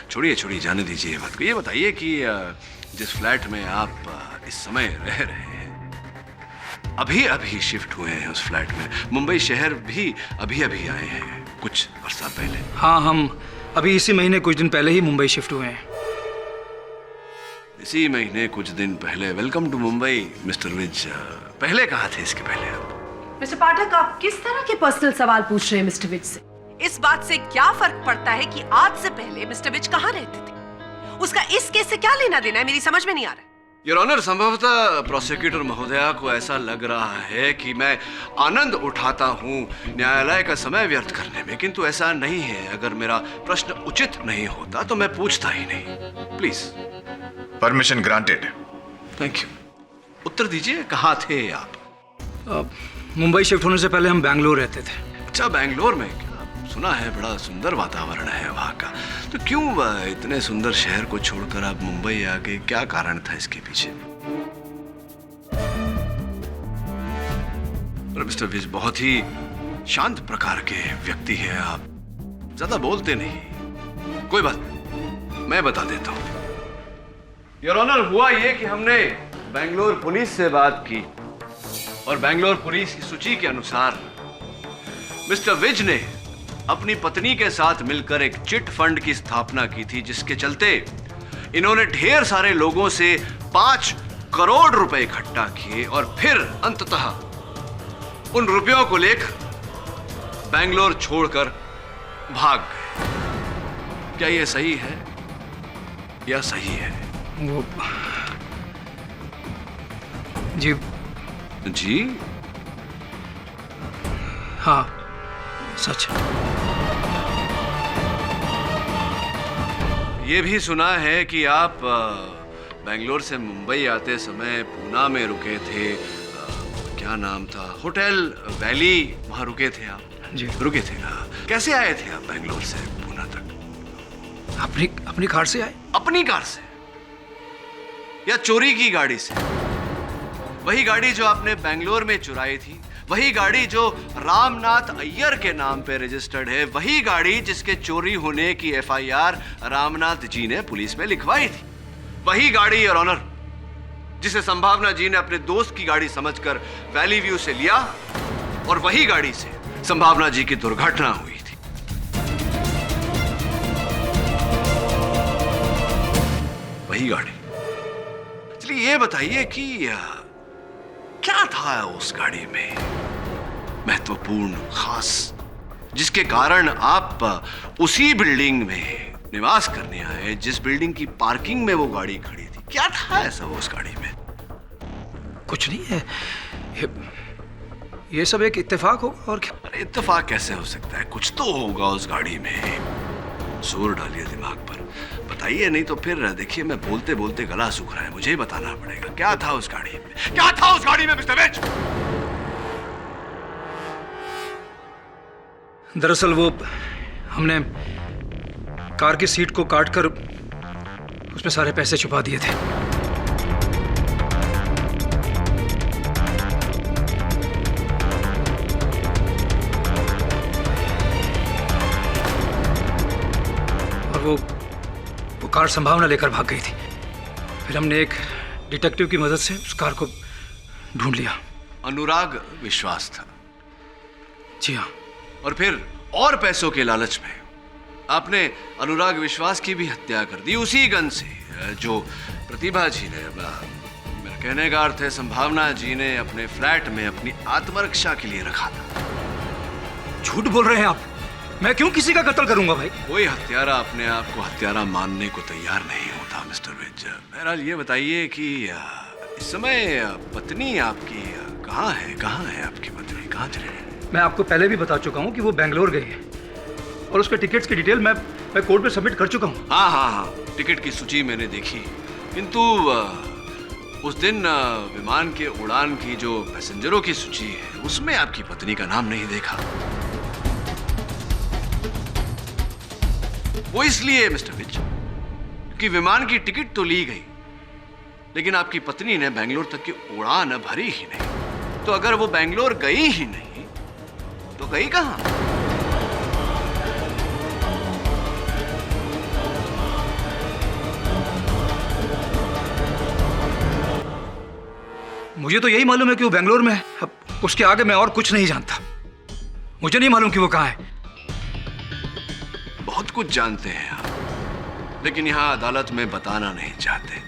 छोड़िए जाने दीजिए ये बात को। ये बताइए कि जिस फ्लैट में आप इस समय रह रहे हैं, अभी शिफ्ट हुए हैं उस फ्लैट में, मुंबई शहर भी अभी आए हैं कुछ अर्सा पहले? हाँ, हम अभी इसी महीने कुछ दिन पहले ही मुंबई शिफ्ट हुए हैं। इसी महीने कुछ दिन पहले। Welcome to Mumbai mister Vij. पहले कहाँ थे इसके पहले आप? मिस्टर पाठक, आप किस तरह के पर्सनल सवाल पूछ रहे हैं मिस्टर विज से? इस बात से क्या फर्क पड़ता है कि आज से पहले मिस्टर विज कहाँ रहते थे? उसका इस केस से क्या लेना देना है, मेरी समझ में नहीं आ रहा है। योर ऑनर, संभवतः प्रोसिक्यूटर महोदया को ऐसा लग रहा है कि मैं आनंद उठाता हूँ न्यायालय का समय व्यर्थ करने में, किंतु ऐसा नहीं है। अगर मेरा प्रश्न उचित नहीं होता तो मैं पूछता ही नहीं। Please. Permission granted. Thank you. उत्तर दीजिए, कहाँ थे आप? मुंबई शिफ्ट होने से पहले हम बैंगलोर रहते थे। अच्छा, बैंगलोर में? क्या सुना है बड़ा सुंदर वातावरण है वहाँ का। तो क्यों इतने सुंदर शहर को छोड़कर आप मुंबई आ गए? क्या कारण था इसके पीछे? मिस्टर विज बहुत ही शांत प्रकार के व्यक्ति हैं आप, ज्यादा बोलते नहीं। कोई बात, मैं बता देता हूँ। योर ऑनर, हुआ ये कि हमने बेंगलोर पुलिस से बात की और बेंगलोर पुलिस की सूची के अनुसार मिस्टर विज ने अपनी पत्नी के साथ मिलकर एक चिट फंड की स्थापना की थी, जिसके चलते इन्होंने ढेर सारे लोगों से 5 करोड़ रुपए इकट्ठा किए और फिर अंततः उन रुपयों को लेकर बेंगलोर छोड़कर भाग गए। क्या यह सही है या सही है? वो जी हाँ, सच। ये भी सुना है कि आप बेंगलोर से मुंबई आते समय पूना में रुके थे। क्या नाम था? होटल वैली, वहां रुके थे आप? जी, रुके थे। कैसे आए थे आप बेंगलोर से पूना तक? अपनी कार से आए। अपनी कार से या चोरी की गाड़ी से? वही गाड़ी जो आपने बेंगलोर में चुराई थी, वही गाड़ी जो रामनाथ अय्यर के नाम पे रजिस्टर्ड है, वही गाड़ी जिसके चोरी होने की FIR रामनाथ जी ने पुलिस में लिखवाई थी, वही गाड़ी योर ऑनर जिसे संभावना जी ने अपने दोस्त की गाड़ी समझकर वैली व्यू से लिया, और वही गाड़ी से संभावना जी की दुर्घटना हुई थी। वही गाड़ी। चलिए ये बताइए कि क्या था उस गाड़ी में महत्वपूर्ण, खास, जिसके कारण आप उसी बिल्डिंग में निवास करने आए, जिस बिल्डिंग की पार्किंग में वो गाड़ी खड़ी थी? क्या था ऐसा वो उस गाड़ी में? कुछ नहीं है, ये सब एक इत्तेफाक होगा और क्या। अरे इत्तेफाक कैसे हो सकता है? कुछ तो होगा उस गाड़ी में। जोर डालिए दिमाग पर, बताइए, नहीं तो फिर देखिए मैं बोलते बोलते गला सूख रहा है, मुझे ही बताना पड़ेगा। क्या था उस गाड़ी में? क्या था उस गाड़ी में मिस्टर विज? दरअसल वो हमने कार की सीट को काटकर उसमें सारे पैसे छुपा दिए थे। वो कार संभावना लेकर भाग गई थी। फिर हमने एक डिटेक्टिव की मदद से उस कार को ढूंढ लिया। अनुराग विश्वास था। जी हाँ। और फिर और पैसों के लालच में आपने अनुराग विश्वास की भी हत्या कर दी उसी गन से जो प्रतिभा जी ने, मेरा कहने का अर्थ है संभावना जी ने अपने फ्लैट में अपनी आत्मरक्षा के लिए रखा था। झूठ बोल रहे हैं आप। मैं क्यों किसी का कत्ल करूंगा भाई? कोई हत्यारा अपने आप को हत्यारा मानने को तैयार नहीं होता मिस्टर विज। बहरहाल ये बताइए कि इस समय पत्नी आपकी कहाँ है आपकी पत्नी कहाँ चली गई? मैं आपको पहले भी बता चुका हूँ कि वो बेंगलोर गई है और उसके टिकट्स की डिटेल मैं कोर्ट में सबमिट कर चुका हूँ। हाँ, टिकट की सूची मैंने देखी, किंतु उस दिन विमान के उड़ान की जो पैसेंजरों की सूची है उसमें आपकी पत्नी का नाम नहीं देखा। वो इसलिए मिस्टर विज कि विमान की टिकट तो ली गई लेकिन आपकी पत्नी ने बेंगलोर तक की उड़ान भरी ही नहीं। तो अगर वो बेंगलोर गई ही नहीं तो गई कहां? मुझे तो यही मालूम है कि वो बेंगलोर में है। अब उसके आगे मैं और कुछ नहीं जानता। मुझे नहीं मालूम कि वो कहाँ है। बहुत कुछ जानते हैं आप, लेकिन यहां अदालत में बताना नहीं चाहते।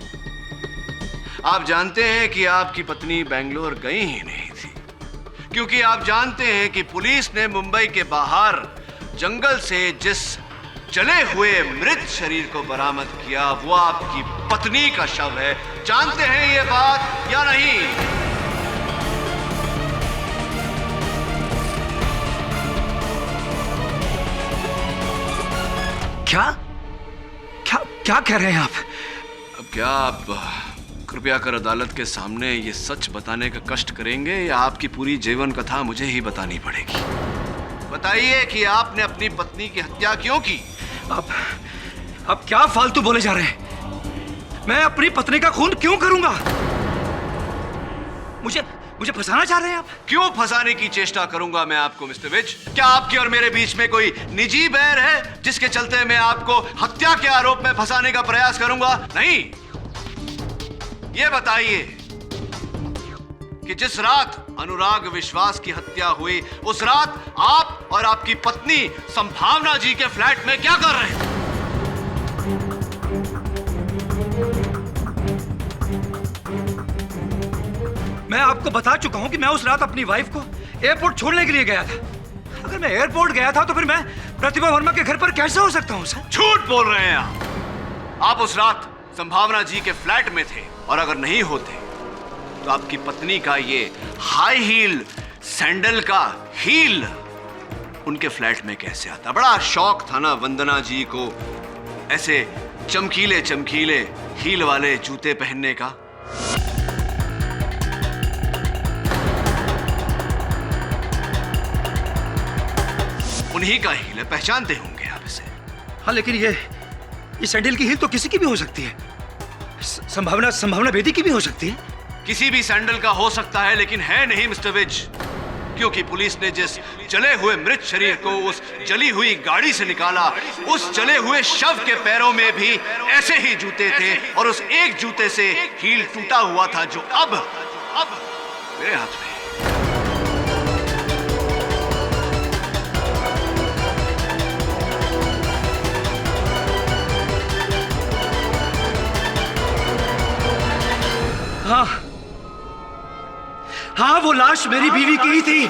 आप जानते हैं कि आपकी पत्नी बेंगलोर गई ही नहीं थी क्योंकि आप जानते हैं कि पुलिस ने मुंबई के बाहर जंगल से जिस जले हुए मृत शरीर को बरामद किया वो आपकी पत्नी का शव है। जानते हैं ये बात या नहीं? क्या क्या क्या कह रहे हैं आप? अब क्या आप कृपया कर अदालत के सामने ये सच बताने का कष्ट करेंगे या आपकी पूरी जीवन कथा मुझे ही बतानी पड़ेगी? बताइए कि आपने अपनी पत्नी की हत्या क्यों की? आप क्या फालतू बोले जा रहे हैं? मैं अपनी पत्नी का खून क्यों करूंगा? मुझे फंसाना चाह रहे हैं आप? क्यों फंसाने की चेष्टा करूंगा मैं आपको मिस्टर विज? क्या आपके और मेरे बीच में कोई निजी बैर है जिसके चलते मैं आपको हत्या के आरोप में फंसाने का प्रयास करूंगा? नहीं। ये बताइए कि जिस रात अनुराग विश्वास की हत्या हुई उस रात आप और आपकी पत्नी संभावना जी के फ्लैट में क्या कर रहे थे? मैं आपको बता चुका हूं कि मैं उस रात अपनी वाइफ को एयरपोर्ट छोड़ने के लिए गया था। अगर मैं एयरपोर्ट गया था तो फिर मैं प्रतिभा वर्मा के घर पर कैसे हो सकता हूं सर? झूठ बोल रहे हैं आप उस रात संभावना जी के फ्लैट में थे और अगर नहीं होते तो आपकी पत्नी का ये हाई हील सैंडल का हील उनके फ्लैट में कैसे आता? बड़ा शौक था ना वंदना जी को ऐसे चमकीले चमकीले हील वाले जूते पहनने का। उन्हीं का हील है, पहचानते होंगे आप इसे। हाँ, लेकिन ये सैंडल की हील तो किसी की भी हो सकती है। संभावना बेदी की भी हो सकती है। किसी भी सैंडल का हो सकता है लेकिन है नहीं मिस्टर विज, क्योंकि पुलिस ने जिस जले हुए मृत शरीर को उस जली हुई गाड़ी से निकाला उस जले हुए शव के पैरों में भी ऐसे ही जूते थे और उस एक जूते से हील टूटा हुआ था जो अब मेरे हाथ में। हाँ, वो लाश मेरी बीवी की ही थी।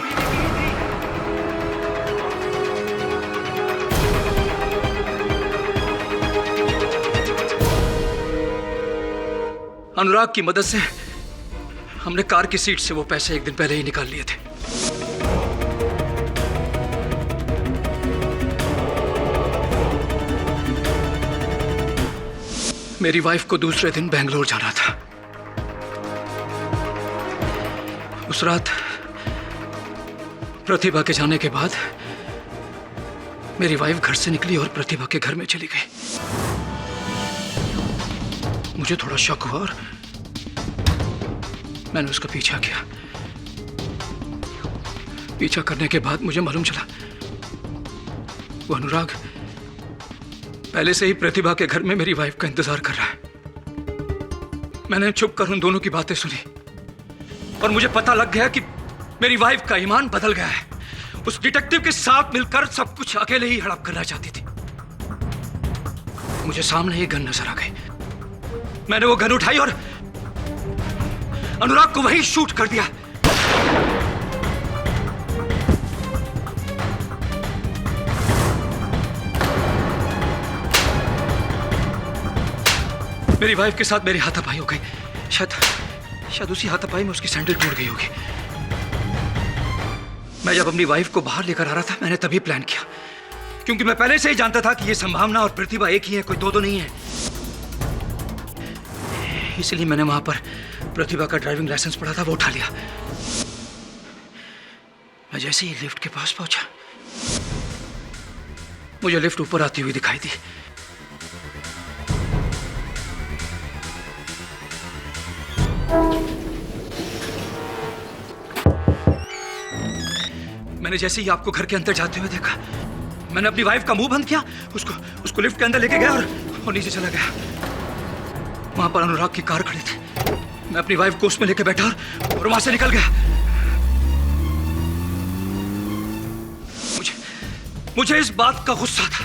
अनुराग की मदद से हमने कार की सीट से वो पैसे एक दिन पहले ही निकाल लिए थे। मेरी वाइफ को दूसरे दिन बेंगलोर जाना था। उस रात प्रतिभा के जाने के बाद मेरी वाइफ घर से निकली और प्रतिभा के घर में चली गई। मुझे थोड़ा शक हुआ और मैंने उसका पीछा किया। पीछा करने के बाद मुझे मालूम चला वो अनुराग पहले से ही प्रतिभा के घर में मेरी वाइफ का इंतजार कर रहा है। मैंने छुप कर उन दोनों की बातें सुनी और मुझे पता लग गया कि मेरी वाइफ का ईमान बदल गया है। उस डिटेक्टिव के साथ मिलकर सब कुछ अकेले ही हड़प करना चाहती थी। मुझे सामने एक गन नजर आ गई। मैंने वो गन उठाई और अनुराग को वहीं शूट कर दिया। मेरी वाइफ के साथ मेरी हाथापाई हो गई। शायद उसी हाथापाई में उसकी सैंडल टूट गई होगी। मैं जब अपनी वाइफ को बाहर लेकर आ रहा था, मैंने तभी प्लान किया, क्योंकि मैं पहले से ही जानता था कि ये संभावना और प्रतिभा एक ही है, कोई दो नहीं है। इसलिए मैंने वहां पर प्रतिभा का ड्राइविंग लाइसेंस पड़ा था, वो उठा लिया। मैं जैसे ही लिफ्ट के पास पहुंचा, मुझे लिफ्ट ऊपर आती हुई दिखाई दी। मैंने जैसे ही आपको घर के अंदर जाते हुए देखा, मैंने अपनी वाइफ का मुंह बंद किया, उसको लिफ्ट के अंदर लेके गया और नीचे चला गया। वहां पर अनुराग की कार खड़ी थी। मैं अपनी वाइफ को उसमें लेके बैठा और वहां से निकल गया। मुझे इस बात का गुस्सा था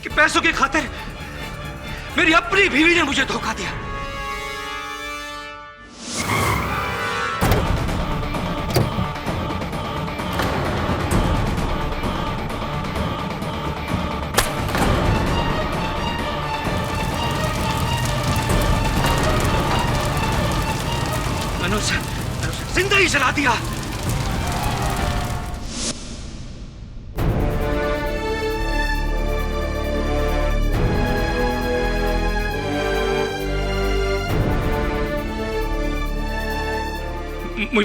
कि पैसों की खातिर मेरी अपनी बीवी ने मुझे धोखा दिया। मैंने उसे जिंदा ही जला दिया।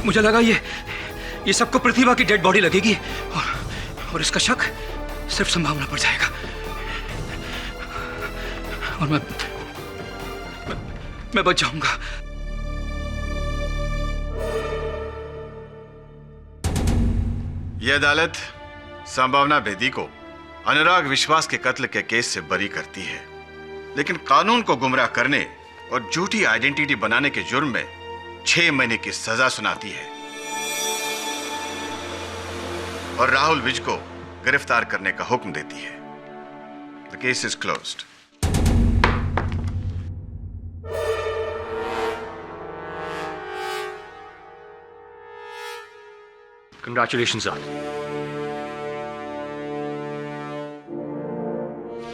मुझे लगा ये सबको प्रतिभा की डेड बॉडी लगेगी और इसका शक सिर्फ संभावना पर जाएगा और मैं बच जाऊंगा। यह अदालत संभावना बेदी को अनुराग विश्वास के कत्ल के केस से बरी करती है, लेकिन कानून को गुमराह करने और झूठी आइडेंटिटी बनाने के जुर्म में 6 महीने की सजा सुनाती है और राहुल विज को गिरफ्तार करने का हुक्म देती है। The case is closed. Congratulations, sir.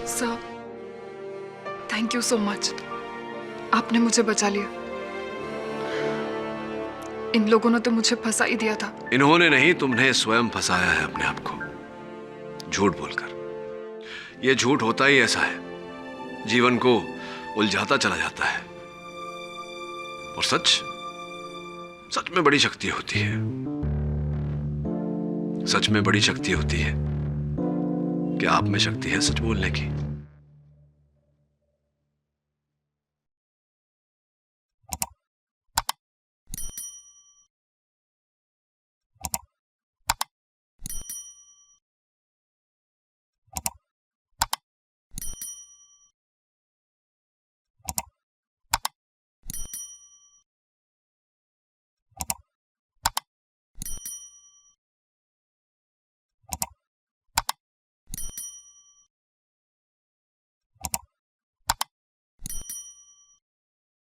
Sir, thank you so much. आपने मुझे बचा लिया। इन लोगों ने तो मुझे फंसा ही दिया था। इन्होंने नहीं, तुमने स्वयं फंसाया है अपने आप को झूठ बोलकर। यह झूठ होता ही ऐसा है, जीवन को उलझाता चला जाता है। और सच में बड़ी शक्ति होती है। सच में बड़ी शक्ति होती है कि आप में शक्ति है सच बोलने की।